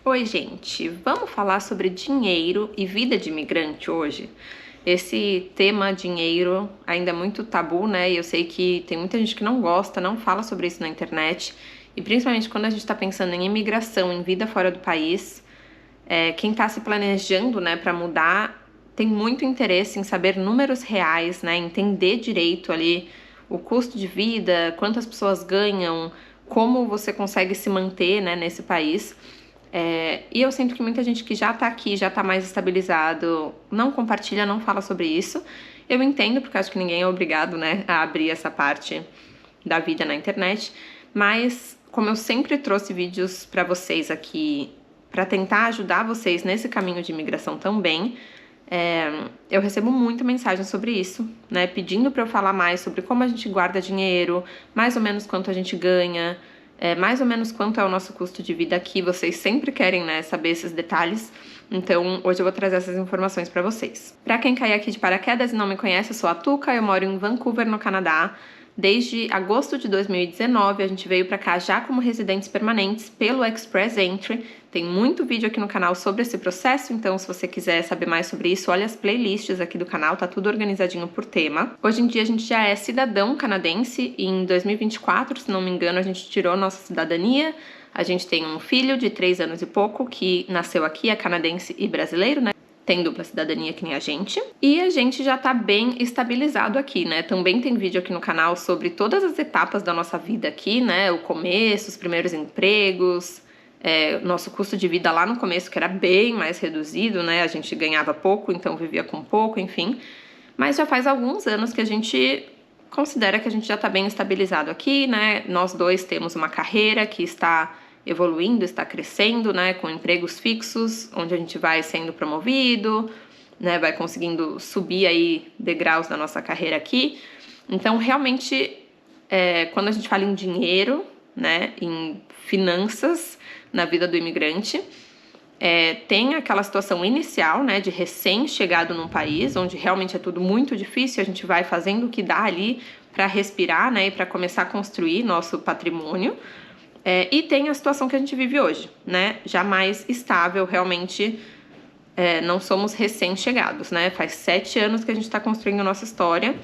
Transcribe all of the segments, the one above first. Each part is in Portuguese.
Oi, gente! Vamos falar sobre dinheiro e vida de imigrante hoje? Esse tema dinheiro ainda é muito tabu, né? E eu sei que tem muita gente que não gosta, não fala sobre isso na internet. E principalmente quando a gente está pensando em imigração, em vida fora do país, quem está se planejando, né, para mudar tem muito interesse em saber números reais, né? Entender direito ali o custo de vida, quantas pessoas ganham, como você consegue se manter, né, nesse país. E eu sinto que muita gente que já tá aqui, já tá mais estabilizado, não compartilha, não fala sobre isso. Eu entendo, porque acho que ninguém é obrigado, né, a abrir essa parte da vida na internet. Mas, como eu sempre trouxe vídeos pra vocês aqui, pra tentar ajudar vocês nesse caminho de imigração também, eu recebo muita mensagem sobre isso, né, pedindo pra eu falar mais sobre como a gente guarda dinheiro, mais ou menos quanto a gente ganha, mais ou menos quanto é o nosso custo de vida aqui. Vocês sempre querem, né, saber esses detalhes, então hoje eu vou trazer essas informações para vocês. Para quem caiu aqui de paraquedas e não me conhece, eu sou a Tuca, eu moro em Vancouver, no Canadá. Desde agosto de 2019, a gente veio para cá já como residentes permanentes pelo Express Entry. Tem muito vídeo aqui no canal sobre esse processo, então se você quiser saber mais sobre isso, olha as playlists aqui do canal, tá tudo organizadinho por tema. Hoje em dia a gente já é cidadão canadense e em 2024, se não me engano, a gente tirou nossa cidadania. A gente tem um filho de 3 anos e pouco que nasceu aqui, é canadense e brasileiro, né? Tem dupla cidadania que nem a gente. E a gente já tá bem estabilizado aqui, né? Também tem vídeo aqui no canal sobre todas as etapas da nossa vida aqui, né? O começo, os primeiros empregos, nosso custo de vida lá no começo, que era bem mais reduzido, né? A gente ganhava pouco, então vivia com pouco, enfim. Mas já faz alguns anos que a gente considera que a gente já tá bem estabilizado aqui, né? Nós dois temos uma carreira que está evoluindo, está crescendo, né, com empregos fixos, onde a gente vai sendo promovido, né, vai conseguindo subir aí degraus da nossa carreira aqui. Então, realmente, quando a gente fala em dinheiro, né, em finanças na vida do imigrante, tem aquela situação inicial, né, de recém-chegado num país, onde realmente é tudo muito difícil, a gente vai fazendo o que dá ali para respirar, né, e para começar a construir nosso patrimônio. E tem a situação que a gente vive hoje, né? Já mais estável, realmente não somos recém-chegados, né? Faz 7 anos que a gente está construindo a nossa história,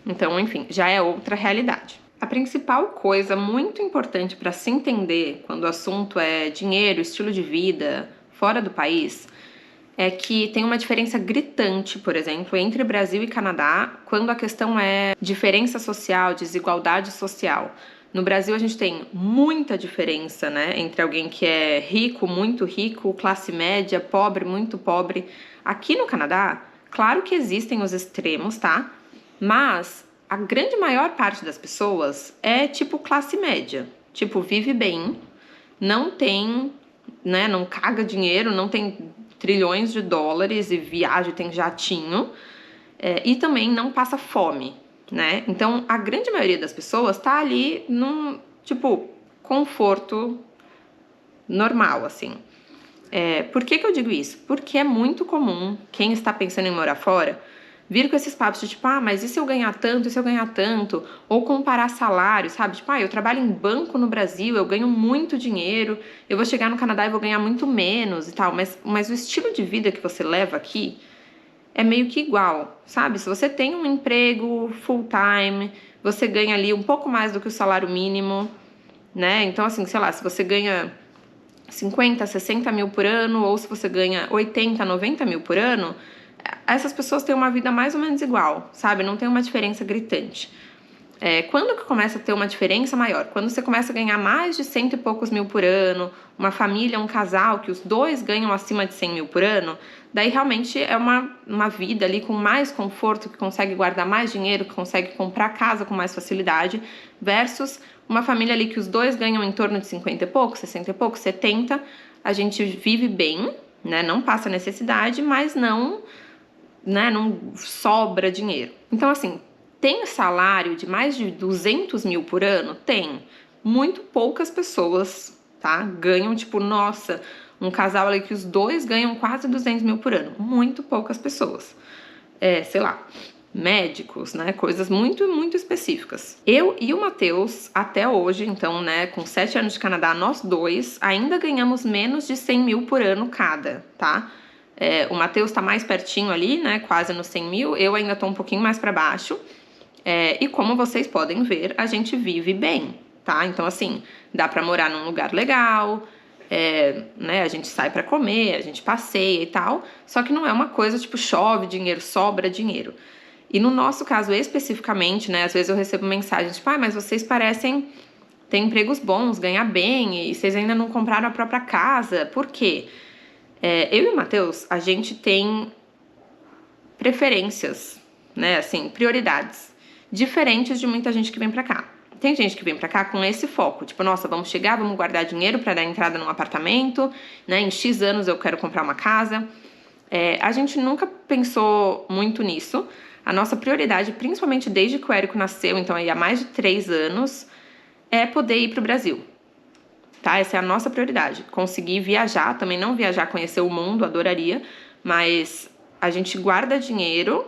então, enfim, já é outra realidade. A principal coisa muito importante para se entender quando o assunto é dinheiro, estilo de vida, fora do país, é que tem uma diferença gritante, por exemplo, entre Brasil e Canadá, quando a questão é diferença social, desigualdade social. No Brasil, a gente tem muita diferença, né, entre alguém que é rico, muito rico, classe média, pobre, muito pobre. Aqui no Canadá, claro que existem os extremos, tá? Mas a grande maior parte das pessoas é tipo classe média. Tipo, vive bem, não tem, né, não caga dinheiro, não tem trilhões de dólares e viaja, tem jatinho, e também não passa fome, né? Então, a grande maioria das pessoas tá ali num, tipo, conforto normal, assim. Por que que eu digo isso? Porque é muito comum quem está pensando em morar fora vir com esses papos de tipo, mas e se eu ganhar tanto, e se eu ganhar tanto? Ou comparar salários, sabe? Tipo, eu trabalho em banco no Brasil, eu ganho muito dinheiro, eu vou chegar no Canadá e vou ganhar muito menos e tal, mas o estilo de vida que você leva aqui é meio que igual, sabe? Se você tem um emprego full time, você ganha ali um pouco mais do que o salário mínimo, né? Então, assim, sei lá, se você ganha 50, 60 mil por ano, ou se você ganha 80, 90 mil por ano, essas pessoas têm uma vida mais ou menos igual, sabe? Não tem uma diferença gritante. Quando que começa a ter uma diferença maior? Quando você começa a ganhar mais de 100 e poucos mil por ano, uma família, um casal, que os dois ganham acima de 100 mil por ano, daí realmente é uma vida ali com mais conforto, que consegue guardar mais dinheiro, que consegue comprar casa com mais facilidade, versus uma família ali que os dois ganham em torno de 50 e pouco, 60 e pouco, 70, a gente vive bem, né? Não passa necessidade, mas não, né, não sobra dinheiro. Então, assim, tem salário de mais de 200 mil por ano? Tem. Muito poucas pessoas, tá? Ganham, tipo, nossa, um casal ali que os dois ganham quase 200 mil por ano. Muito poucas pessoas. Sei lá, médicos, né? Coisas muito, muito específicas. Eu e o Matheus, até hoje, então, né, com 7 anos de Canadá, nós dois ainda ganhamos menos de 100 mil por ano cada, tá? O Matheus tá mais pertinho ali, né, quase nos 100 mil, eu ainda tô um pouquinho mais para baixo. E como vocês podem ver, a gente vive bem, tá? Então, assim, dá pra morar num lugar legal, né? A gente sai pra comer, a gente passeia e tal, só que não é uma coisa tipo chove dinheiro, sobra dinheiro. E no nosso caso especificamente, né? Às vezes eu recebo mensagens tipo, mas vocês parecem ter empregos bons, ganhar bem, e vocês ainda não compraram a própria casa, por quê? Eu e o Matheus, a gente tem preferências, né? Assim, prioridades diferentes de muita gente que vem pra cá. Tem gente que vem pra cá com esse foco, tipo, nossa, vamos chegar, vamos guardar dinheiro pra dar entrada num apartamento, né? Em X anos eu quero comprar uma casa. A gente nunca pensou muito nisso. A nossa prioridade, principalmente desde que o Érico nasceu, então aí há mais de 3 anos, é poder ir pro Brasil. Tá? Essa é a nossa prioridade. Conseguir viajar, também não viajar, conhecer o mundo, adoraria, mas a gente guarda dinheiro,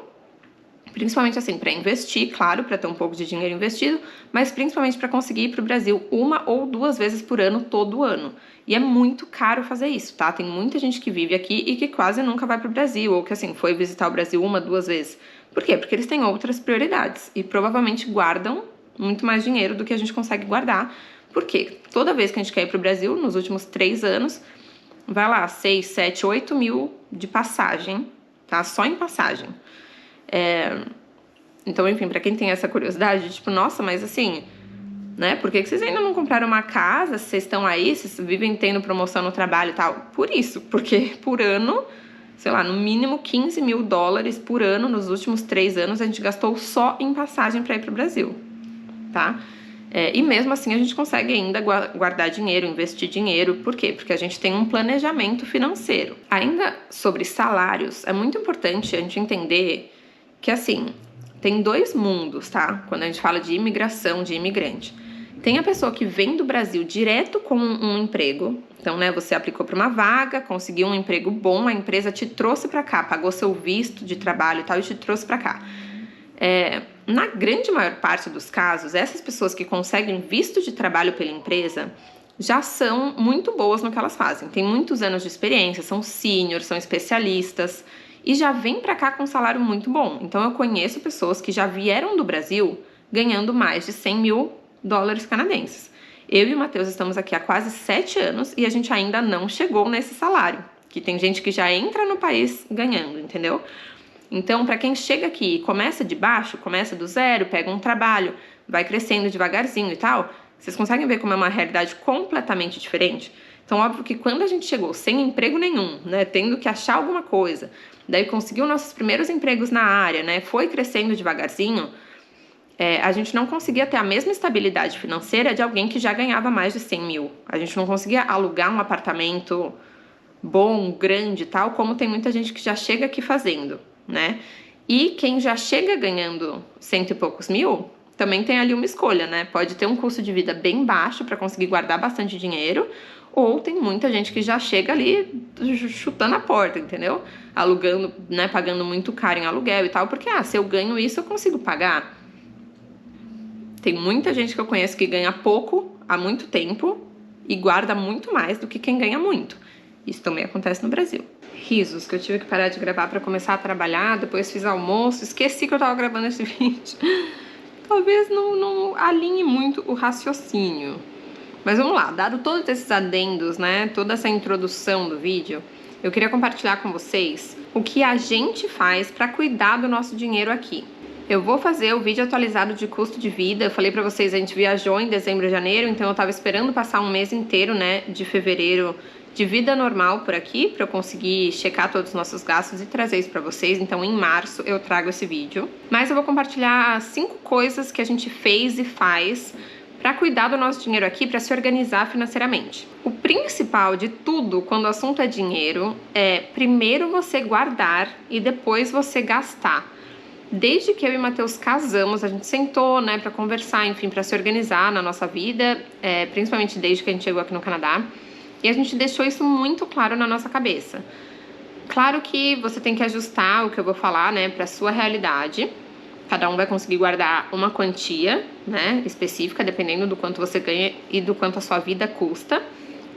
principalmente assim, para investir, claro, para ter um pouco de dinheiro investido, mas principalmente para conseguir ir pro Brasil 1 ou 2 vezes por ano, todo ano. E é muito caro fazer isso, tá? Tem muita gente que vive aqui e que quase nunca vai pro Brasil, ou que assim, foi visitar o Brasil 1, 2 vezes. Por quê? Porque eles têm outras prioridades e provavelmente guardam muito mais dinheiro do que a gente consegue guardar. Porque toda vez que a gente quer ir pro Brasil, nos últimos 3 anos, vai lá, 6, 7, 8 mil de passagem, tá? Só em passagem. Então, enfim, pra quem tem essa curiosidade, tipo, nossa, mas assim, né? Por que vocês ainda não compraram uma casa? Vocês estão aí, vocês vivem tendo promoção no trabalho e tal? Por isso, porque por ano, sei lá, no mínimo 15 mil dólares por ano, nos últimos 3 anos, a gente gastou só em passagem pra ir pro Brasil, tá? E mesmo assim a gente consegue ainda guardar dinheiro, investir dinheiro. Por quê? Porque a gente tem um planejamento financeiro. Ainda sobre salários, é muito importante a gente entender que, assim, tem 2 mundos, tá? Quando a gente fala de imigração, de imigrante. Tem a pessoa que vem do Brasil direto com um emprego. Então, né, você aplicou para uma vaga, conseguiu um emprego bom, a empresa te trouxe para cá, pagou seu visto de trabalho e tal, e te trouxe para cá. Na grande maior parte dos casos, essas pessoas que conseguem visto de trabalho pela empresa já são muito boas no que elas fazem. Tem muitos anos de experiência, são sênior, são especialistas e já vêm para cá com um salário muito bom. Então eu conheço pessoas que já vieram do Brasil ganhando mais de 100 mil dólares canadenses. Eu e o Matheus estamos aqui há quase 7 anos e a gente ainda não chegou nesse salário. Que tem gente que já entra no país ganhando, entendeu? Então, para quem chega aqui e começa de baixo, começa do zero, pega um trabalho, vai crescendo devagarzinho e tal, vocês conseguem ver como é uma realidade completamente diferente? Então, óbvio que quando a gente chegou sem emprego nenhum, né, tendo que achar alguma coisa, daí conseguiu nossos primeiros empregos na área, né, foi crescendo devagarzinho, a gente não conseguia ter a mesma estabilidade financeira de alguém que já ganhava mais de 100 mil. A gente não conseguia alugar um apartamento bom, grande e tal, como tem muita gente que já chega aqui fazendo, né? E quem já chega ganhando 100 e poucos mil, também tem ali uma escolha, né? Pode ter um custo de vida bem baixo para conseguir guardar bastante dinheiro, ou tem muita gente que já chega ali chutando a porta, entendeu? Alugando, né? Pagando muito caro em aluguel e tal, porque, se eu ganho isso, eu consigo pagar. Tem muita gente que eu conheço que ganha pouco há muito tempo e guarda muito mais do que quem ganha muito. Isso também acontece no Brasil. Risos, que eu tive que parar de gravar para começar a trabalhar, depois fiz almoço, esqueci que eu tava gravando esse vídeo. Talvez não alinhe muito o raciocínio. Mas vamos lá, dado todos esses adendos, né, toda essa introdução do vídeo, eu queria compartilhar com vocês o que a gente faz para cuidar do nosso dinheiro aqui. Eu vou fazer o vídeo atualizado de custo de vida. Eu falei pra vocês, a gente viajou em dezembro e janeiro, então eu tava esperando passar um mês inteiro, né, de fevereiro, de vida normal por aqui, pra eu conseguir checar todos os nossos gastos e trazer isso pra vocês. Então em março eu trago esse vídeo. Mas eu vou compartilhar 5 coisas que a gente fez e faz pra cuidar do nosso dinheiro aqui, pra se organizar financeiramente. O principal de tudo, quando o assunto é dinheiro, é primeiro você guardar e depois você gastar. Desde que eu e o Matheus casamos, a gente sentou, né, pra conversar, enfim, pra se organizar na nossa vida, principalmente desde que a gente chegou aqui no Canadá, e a gente deixou isso muito claro na nossa cabeça. Claro que você tem que ajustar o que eu vou falar, né, pra sua realidade, Cada um vai conseguir guardar uma quantia, né, específica, dependendo do quanto você ganha e do quanto a sua vida custa.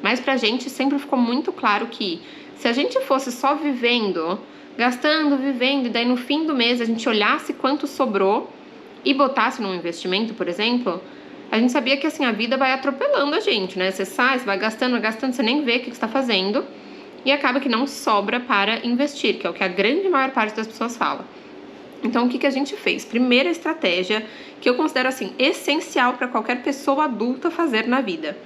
Mas pra gente sempre ficou muito claro que se a gente fosse só vivendo, gastando, vivendo, e daí no fim do mês a gente olhasse quanto sobrou e botasse num investimento, por exemplo, a gente sabia que assim a vida vai atropelando a gente, né? Você sai, você vai gastando, você nem vê o que você está fazendo e acaba que não sobra para investir, que é o que a grande maior parte das pessoas fala. Então, o que a gente fez? Primeira estratégia que eu considero assim essencial para qualquer pessoa adulta fazer na vida.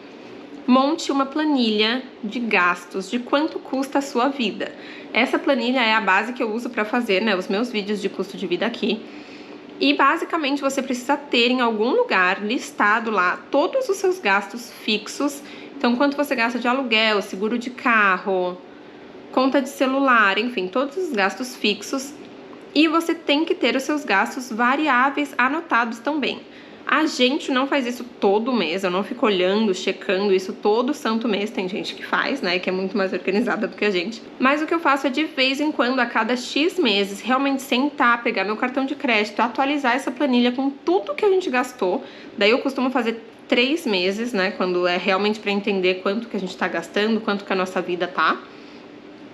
Monte uma planilha de gastos, de quanto custa a sua vida. Essa planilha é a base que eu uso para fazer, né, os meus vídeos de custo de vida aqui. E basicamente você precisa ter em algum lugar listado lá todos os seus gastos fixos. Então, quanto você gasta de aluguel, seguro de carro, conta de celular, enfim, todos os gastos fixos. E você tem que ter os seus gastos variáveis anotados também. A gente não faz isso todo mês, eu não fico olhando, checando isso todo santo mês. Tem gente que faz, né, que é muito mais organizada do que a gente. Mas o que eu faço é de vez em quando, a cada X meses, realmente sentar, pegar meu cartão de crédito, atualizar essa planilha com tudo que a gente gastou. Daí eu costumo fazer 3 meses, né, quando é realmente para entender quanto que a gente tá gastando, quanto que a nossa vida tá.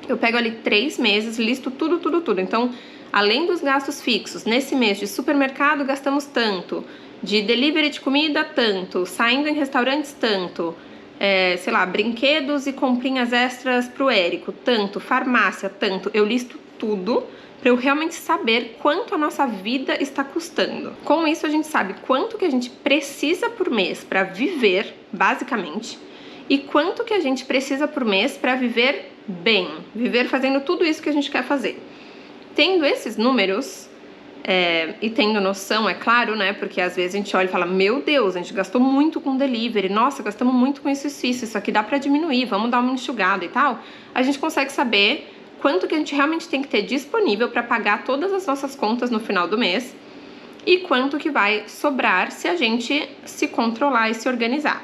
Eu pego ali 3 meses, listo tudo. Então, além dos gastos fixos, nesse mês de supermercado gastamos tanto, de delivery de comida tanto, saindo em restaurantes tanto, sei lá, brinquedos e comprinhas extras pro Érico tanto, farmácia tanto, eu listo tudo para eu realmente saber quanto a nossa vida está custando. Com isso a gente sabe quanto que a gente precisa por mês para viver, basicamente, e quanto que a gente precisa por mês para viver bem, viver fazendo tudo isso que a gente quer fazer. Tendo esses números e tendo noção, é claro, né, porque às vezes a gente olha e fala, meu Deus, a gente gastou muito com delivery, nossa, gastamos muito com isso aqui dá para diminuir, vamos dar uma enxugada e tal, a gente consegue saber quanto que a gente realmente tem que ter disponível para pagar todas as nossas contas no final do mês e quanto que vai sobrar se a gente se controlar e se organizar.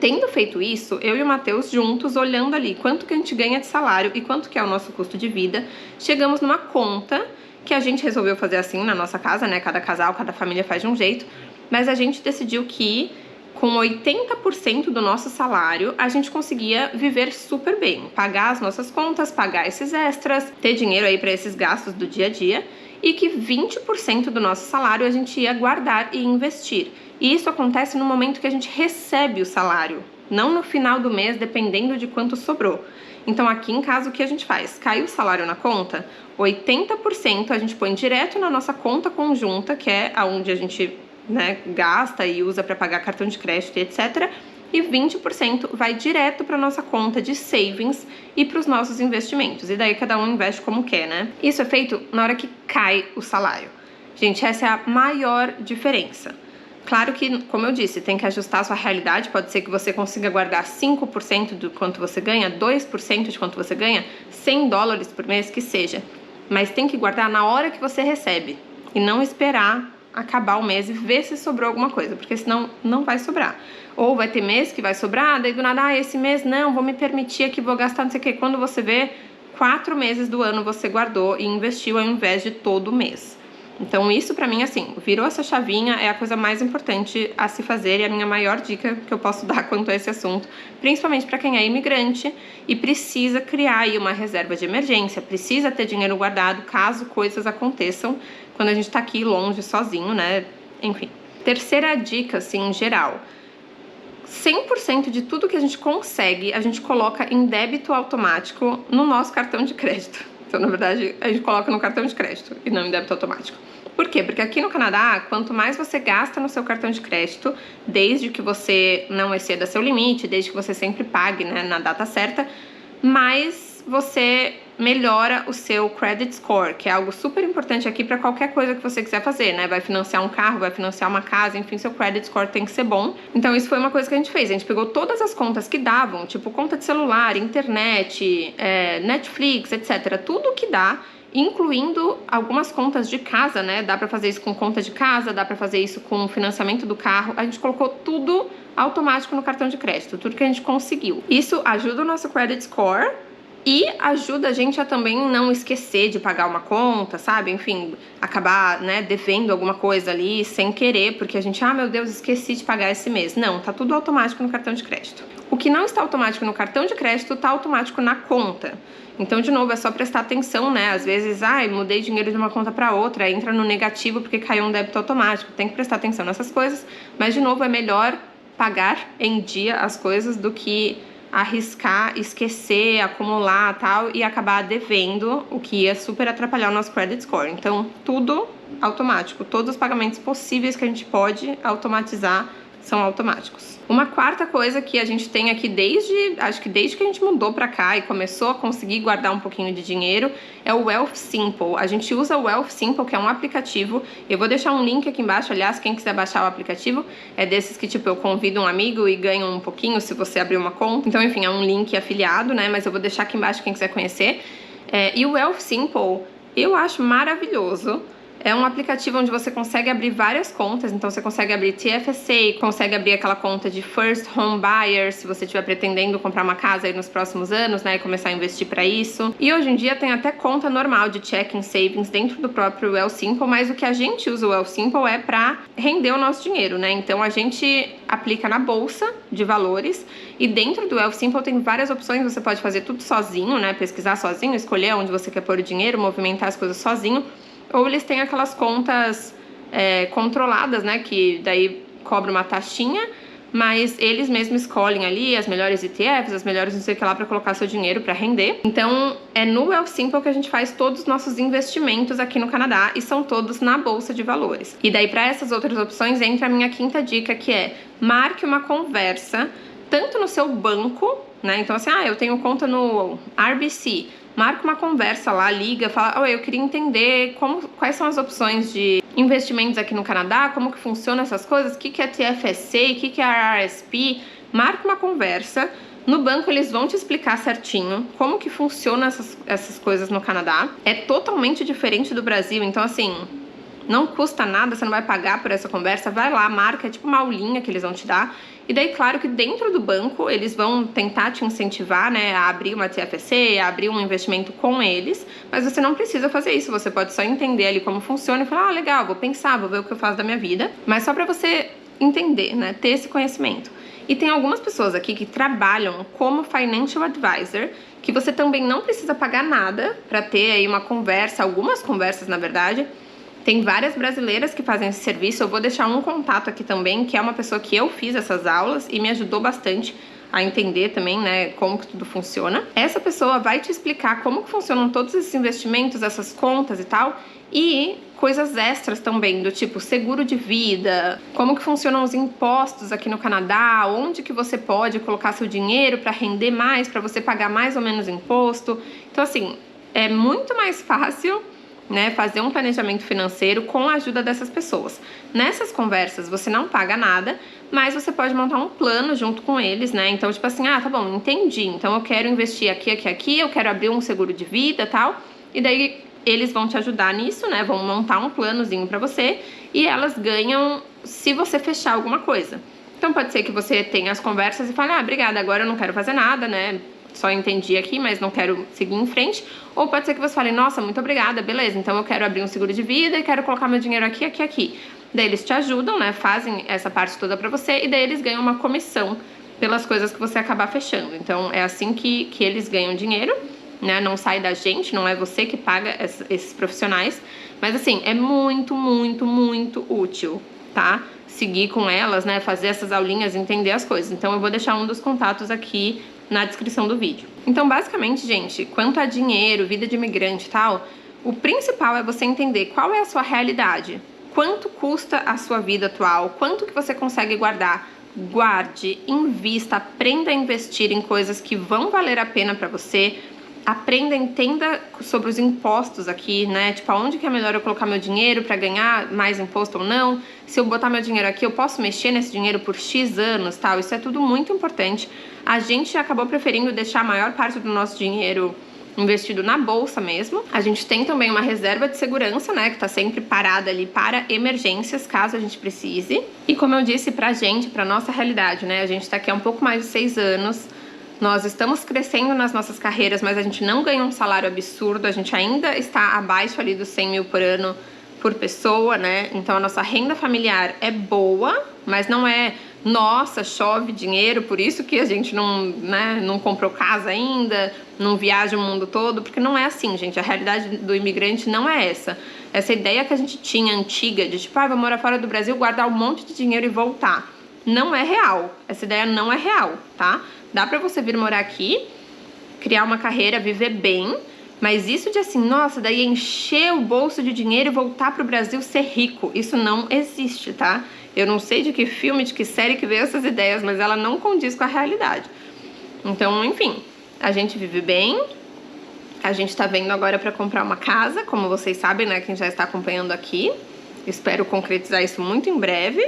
Tendo feito isso, eu e o Matheus juntos, olhando ali quanto que a gente ganha de salário e quanto que é o nosso custo de vida, chegamos numa conta que a gente resolveu fazer assim na nossa casa, né? Cada casal, cada família faz de um jeito, mas a gente decidiu que com 80% do nosso salário, a gente conseguia viver super bem, pagar as nossas contas, pagar esses extras, ter dinheiro aí para esses gastos do dia a dia, e que 20% do nosso salário a gente ia guardar e investir. E isso acontece no momento que a gente recebe o salário, não no final do mês, dependendo de quanto sobrou. Então aqui em casa o que a gente faz? Caiu o salário na conta, 80% a gente põe direto na nossa conta conjunta, que é aonde a gente, né, gasta e usa para pagar cartão de crédito, etc. E 20% vai direto para nossa conta de savings e para os nossos investimentos. E daí cada um investe como quer, né? Isso é feito na hora que cai o salário. Gente, essa é a maior diferença. Claro que, como eu disse, tem que ajustar a sua realidade. Pode ser que você consiga guardar 5% do quanto você ganha, 2% de quanto você ganha, $100 por mês, que seja. Mas tem que guardar na hora que você recebe e não esperar acabar o mês e ver se sobrou alguma coisa, porque senão não vai sobrar. Ou vai ter mês que vai sobrar, daí do nada, esse mês não, vou me permitir aqui, vou gastar não sei o que. Quando você vê, 4 meses do ano você guardou e investiu ao invés de todo mês. Então isso pra mim, assim, virou essa chavinha, é a coisa mais importante a se fazer e a minha maior dica que eu posso dar quanto a esse assunto, principalmente pra quem é imigrante e precisa criar aí uma reserva de emergência, precisa ter dinheiro guardado caso coisas aconteçam quando a gente tá aqui longe, sozinho, né? Enfim. Terceira dica, assim, em geral. 100% de tudo que a gente consegue, a gente coloca em débito automático no nosso cartão de crédito. Então, na verdade, a gente coloca no cartão de crédito e não em débito automático. Por quê? Porque aqui no Canadá, quanto mais você gasta no seu cartão de crédito, desde que você não exceda seu limite, desde que você sempre pague, né, na data certa, mais você melhora o seu credit score, que é algo super importante aqui para qualquer coisa que você quiser fazer, né? Vai financiar um carro, vai financiar uma casa, enfim, seu credit score tem que ser bom. Então isso foi uma coisa que a gente fez, a gente pegou todas as contas que davam, tipo conta de celular, internet, Netflix, etc, tudo que dá, incluindo algumas contas de casa, né? Dá para fazer isso com conta de casa, dá para fazer isso com o financiamento do carro, a gente colocou tudo automático no cartão de crédito, tudo que a gente conseguiu. Isso ajuda o nosso credit score E ajuda a gente a também não esquecer de pagar uma conta, sabe? Enfim, acabar, né, devendo alguma coisa ali sem querer, porque a gente, meu Deus, esqueci de pagar esse mês. Não, tá tudo automático no cartão de crédito. O que não está automático no cartão de crédito tá automático na conta. Então, de novo, é só prestar atenção, né? Às vezes, mudei dinheiro de uma conta para outra, entra no negativo porque caiu um débito automático. Tem que prestar atenção nessas coisas, mas, de novo, é melhor pagar em dia as coisas do que arriscar, esquecer, acumular tal e acabar devendo, o que ia super atrapalhar o nosso credit score. Então, tudo automático, todos os pagamentos possíveis que a gente pode automatizar são automáticos. Uma quarta coisa que a gente tem aqui acho que desde que a gente mudou pra cá e começou a conseguir guardar um pouquinho de dinheiro, é o Wealthsimple. A gente usa o Wealthsimple, que é um aplicativo. Eu vou deixar um link aqui embaixo, aliás, quem quiser baixar o aplicativo, é desses que, tipo, eu convido um amigo e ganho um pouquinho se você abrir uma conta. Então, enfim, é um link afiliado, né? Mas eu vou deixar aqui embaixo quem quiser conhecer. E o Wealthsimple, eu acho maravilhoso. É um aplicativo onde você consegue abrir várias contas, então você consegue abrir TFSA, consegue abrir aquela conta de First Home Buyer, se você estiver pretendendo comprar uma casa aí nos próximos anos, né, e começar a investir para isso. E hoje em dia tem até conta normal de checking savings dentro do próprio Wealthsimple, mas o que a gente usa o Wealthsimple é para render o nosso dinheiro, né? Então a gente aplica na bolsa de valores e dentro do Wealthsimple tem várias opções, você pode fazer tudo sozinho, né, pesquisar sozinho, escolher onde você quer pôr o dinheiro, movimentar as coisas sozinho. Ou eles têm aquelas contas controladas, né, que daí cobra uma taxinha, mas eles mesmos escolhem ali as melhores ETFs, as melhores não sei o que lá para colocar seu dinheiro para render. Então, é no Wealthsimple que a gente faz todos os nossos investimentos aqui no Canadá e são todos na bolsa de valores. E daí, para essas outras opções, entra a minha quinta dica, que é marque uma conversa tanto no seu banco, né? Então, assim, eu tenho conta no RBC. Marca uma conversa lá, liga, fala, eu queria entender quais são as opções de investimentos aqui no Canadá, como que funcionam essas coisas, o que é TFSA, o que é RRSP. Marca uma conversa. No banco eles vão te explicar certinho como que funcionam essas coisas no Canadá. É totalmente diferente do Brasil, então assim, não custa nada, você não vai pagar por essa conversa, vai lá, marca, é tipo uma aulinha que eles vão te dar. E daí, claro que dentro do banco, eles vão tentar te incentivar, né, a abrir uma TFSA, a abrir um investimento com eles, mas você não precisa fazer isso, você pode só entender ali como funciona e falar, legal, vou pensar, vou ver o que eu faço da minha vida, mas só pra você entender, né, ter esse conhecimento. E tem algumas pessoas aqui que trabalham como Financial Advisor, que você também não precisa pagar nada pra ter aí uma conversa, algumas conversas, na verdade. Tem várias brasileiras que fazem esse serviço, eu vou deixar um contato aqui também, que é uma pessoa que eu fiz essas aulas e me ajudou bastante a entender também, né, como que tudo funciona. Essa pessoa vai te explicar como que funcionam todos esses investimentos, essas contas e tal, e coisas extras também, do tipo seguro de vida, como que funcionam os impostos aqui no Canadá, onde que você pode colocar seu dinheiro para render mais, para você pagar mais ou menos imposto. Então, assim, é muito mais fácil, né, fazer um planejamento financeiro com a ajuda dessas pessoas. Nessas conversas você não paga nada, mas você pode montar um plano junto com eles, né? Então, tipo assim, tá bom, entendi. Então eu quero investir aqui, eu quero abrir um seguro de vida, tal. E daí eles vão te ajudar nisso, né? Vão montar um planozinho pra você e elas ganham se você fechar alguma coisa. Então pode ser que você tenha as conversas e fale, obrigada, agora eu não quero fazer nada, né? Só entendi aqui, mas não quero seguir em frente. Ou pode ser que você fale, nossa, muito obrigada, beleza, então eu quero abrir um seguro de vida e quero colocar meu dinheiro aqui. Daí eles te ajudam, né, fazem essa parte toda pra você e daí eles ganham uma comissão pelas coisas que você acabar fechando. Então é assim que eles ganham dinheiro, né, não sai da gente, não é você que paga esses profissionais. Mas assim, é muito, muito, muito útil, tá? Seguir com elas, né, fazer essas aulinhas, entender as coisas. Então eu vou deixar um dos contatos aqui na descrição do vídeo. Então, basicamente, gente, quanto a dinheiro, vida de imigrante e tal, o principal é você entender qual é a sua realidade, quanto custa a sua vida atual, quanto que você consegue guardar. Guarde, invista, aprenda a investir em coisas que vão valer a pena para você. Aprenda, entenda sobre os impostos aqui, né? Tipo, aonde que é melhor eu colocar meu dinheiro para ganhar mais imposto ou não? Se eu botar meu dinheiro aqui, eu posso mexer nesse dinheiro por X anos, tal? Isso é tudo muito importante. A gente acabou preferindo deixar a maior parte do nosso dinheiro investido na bolsa mesmo. A gente tem também uma reserva de segurança, né? Que tá sempre parada ali para emergências, caso a gente precise. E como eu disse pra gente, pra nossa realidade, né? A gente tá aqui há um pouco mais de 6 anos. nós estamos crescendo nas nossas carreiras, mas a gente não ganha um salário absurdo, a gente ainda está abaixo ali dos 100 mil por ano por pessoa, né? Então a nossa renda familiar é boa, mas não é, nossa, chove dinheiro, por isso que a gente não, né, não comprou casa ainda, não viaja o mundo todo, porque não é assim, gente. A realidade do imigrante não é essa. Essa ideia que a gente tinha antiga de tipo, vou morar fora do Brasil, guardar um monte de dinheiro e voltar. Não é real. Essa ideia não é real, tá? Dá pra você vir morar aqui, criar uma carreira, viver bem, mas isso de assim, nossa, daí encher o bolso de dinheiro e voltar pro Brasil ser rico, isso não existe, tá? Eu não sei de que filme, de que série que veio essas ideias, mas ela não condiz com a realidade. Então, enfim, a gente vive bem, a gente tá vendo agora pra comprar uma casa, como vocês sabem, né, quem já está acompanhando aqui. Espero concretizar isso muito em breve.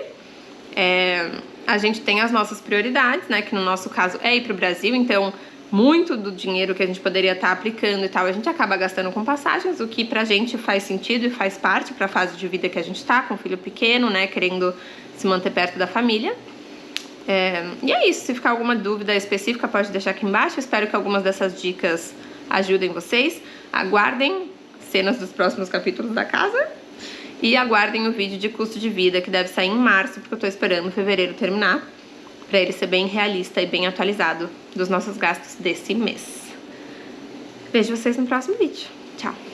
A gente tem as nossas prioridades, né, que no nosso caso é ir pro Brasil, então muito do dinheiro que a gente poderia estar aplicando e tal, a gente acaba gastando com passagens, o que pra gente faz sentido e faz parte pra fase de vida que a gente tá, com filho pequeno, né, querendo se manter perto da família. E é isso, se ficar alguma dúvida específica pode deixar aqui embaixo, espero que algumas dessas dicas ajudem vocês. Aguardem cenas dos próximos capítulos da casa e aguardem o vídeo de custo de vida que deve sair em março, porque eu tô esperando fevereiro terminar, para ele ser bem realista e bem atualizado dos nossos gastos desse mês. Vejo vocês no próximo vídeo. Tchau!